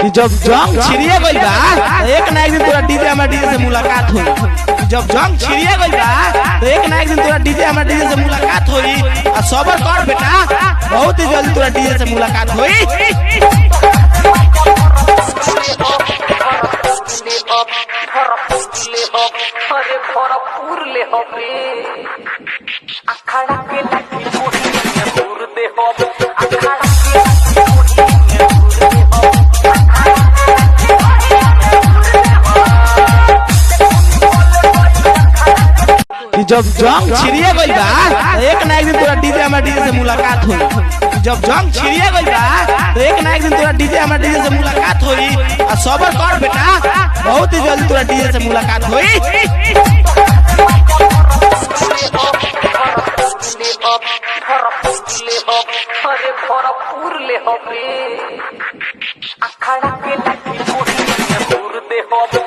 कि जब जंग छिड़िए गइल बा तो एक ना एक दिन तोरा डीजे हमारे डीजे से मुलाकात होई। जब जंग छिड़िए गइल बा तो एक ना एक दिन तोरा डीजे हमारे डीजे से मुलाकात होई। और सबर कर बेटा, बहुत ही जल्दी तोरा डीजे से मुलाकात होई। अरे भरपूर ले होबे अखाड़ा के लगी मोही में पूर दे होबे अखाड़ा के लगी कि जब जंग छिड़िए गइल बा तो एक ना एक दिन तोरा डीजे हमारे डीजे से मुलाकात होई। जब जंग छिड़िए गइल बा तो एक ना एक दिन तोरा डीजे हमारे डीजे से मुलाकात होई। और सबर कर बेटा, बहुत ही जल्दी तोरा डीजे से मुलाकात होई। अरे भरपूर ले होबे अखाड़ा के लगी मोही में पूर दे होबे